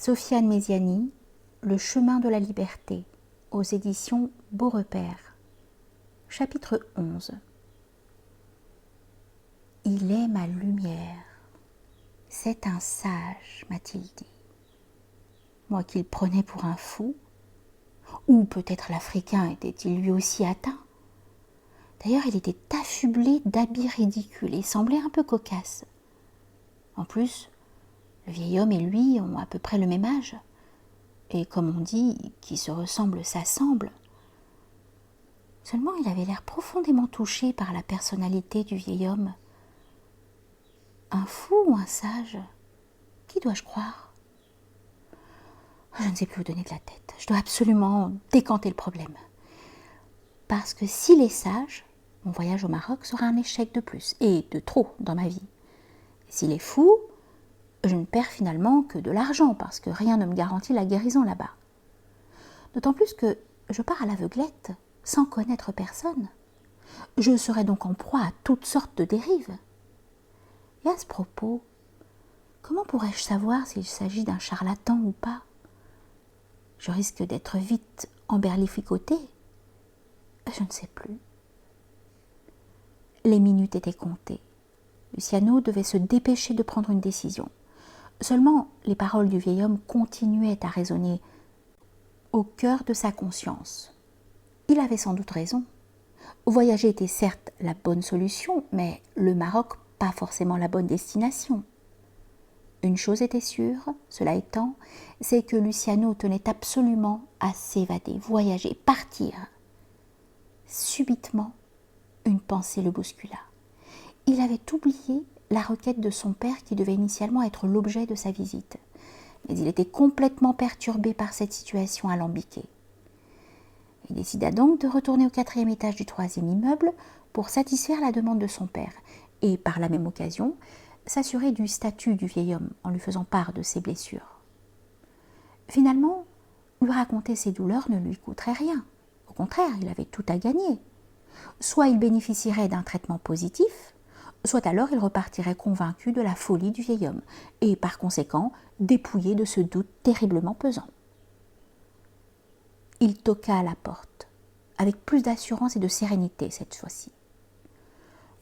Sofiane Méziani, Le chemin de la liberté, aux éditions Beaurepaire. Chapitre 11. Il est ma lumière. C'est un sage, m'a-t-il dit. Moi qu'il prenais pour un fou, ou peut-être l'Africain était-il lui aussi atteint. D'ailleurs, il était affublé d'habits ridicules et semblait un peu cocasse. En plus, le vieil homme et lui ont à peu près le même âge. Et comme on dit, qui se ressemble s'assemble. Seulement, il avait l'air profondément touché par la personnalité du vieil homme. Un fou ou un sage? Qui dois-je croire? Je ne sais plus où donner de la tête. Je dois absolument décanter le problème. Parce que s'il est sage, mon voyage au Maroc sera un échec de plus, et de trop dans ma vie. Et s'il est fou, je ne perds finalement que de l'argent, parce que rien ne me garantit la guérison là-bas. D'autant plus que je pars à l'aveuglette, sans connaître personne. Je serai donc en proie à toutes sortes de dérives. Et à ce propos, comment pourrais-je savoir s'il s'agit d'un charlatan ou pas? Je risque d'être vite emberlificoté. Je ne sais plus. Les minutes étaient comptées. Luciano devait se dépêcher de prendre une décision. Seulement, les paroles du vieil homme continuaient à résonner au cœur de sa conscience. Il avait sans doute raison. Voyager était certes la bonne solution, mais le Maroc pas forcément la bonne destination. Une chose était sûre, cela étant, c'est que Luciano tenait absolument à s'évader, voyager, partir. Subitement, une pensée le bouscula. Il avait oublié la requête de son père qui devait initialement être l'objet de sa visite. Mais il était complètement perturbé par cette situation alambiquée. Il décida donc de retourner au 4e étage du 3e immeuble pour satisfaire la demande de son père et, par la même occasion, s'assurer du statut du vieil homme en lui faisant part de ses blessures. Finalement, lui raconter ses douleurs ne lui coûterait rien. Au contraire, il avait tout à gagner. Soit il bénéficierait d'un traitement positif, soit alors il repartirait convaincu de la folie du vieil homme et, par conséquent, dépouillé de ce doute terriblement pesant. Il toqua à la porte, avec plus d'assurance et de sérénité cette fois-ci.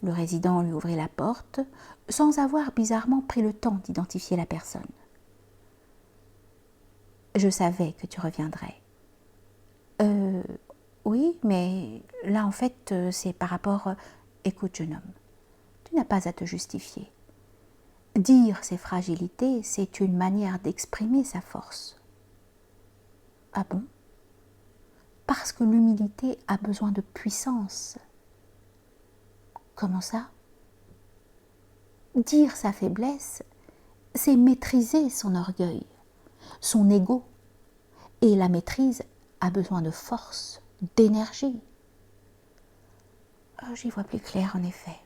Le résident lui ouvrit la porte, sans avoir bizarrement pris le temps d'identifier la personne. « Je savais que tu reviendrais. »« Oui, mais là en fait, c'est par rapport... » Écoute, jeune homme, tu n'as pas à te justifier. Dire ses fragilités, c'est une manière d'exprimer sa force. Ah bon? Parce que l'humilité a besoin de puissance. Comment ça? Dire sa faiblesse, c'est maîtriser son orgueil, son ego. Et la maîtrise a besoin de force, d'énergie. Oh, j'y vois plus clair en effet.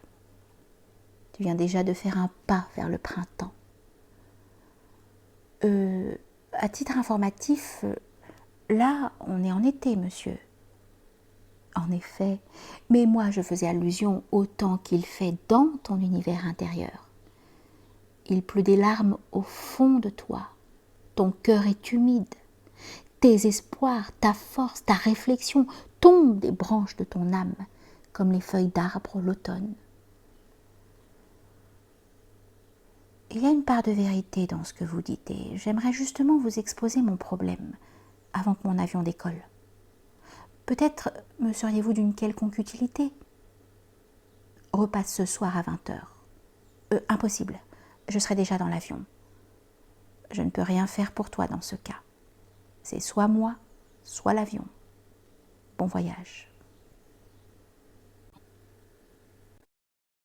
Tu viens déjà de faire un pas vers le printemps. À titre informatif, là, on est en été, monsieur. En effet, mais moi je faisais allusion au temps qu'il fait dans ton univers intérieur. Il pleut des larmes au fond de toi. Ton cœur est humide. Tes espoirs, ta force, ta réflexion tombent des branches de ton âme, comme les feuilles d'arbre l'automne. Il y a une part de vérité dans ce que vous dites et j'aimerais justement vous exposer mon problème avant que mon avion décolle. Peut-être me seriez-vous d'une quelconque utilité? Repasse ce soir à 20h. Impossible, je serai déjà dans l'avion. Je ne peux rien faire pour toi dans ce cas. C'est soit moi, soit l'avion. Bon voyage.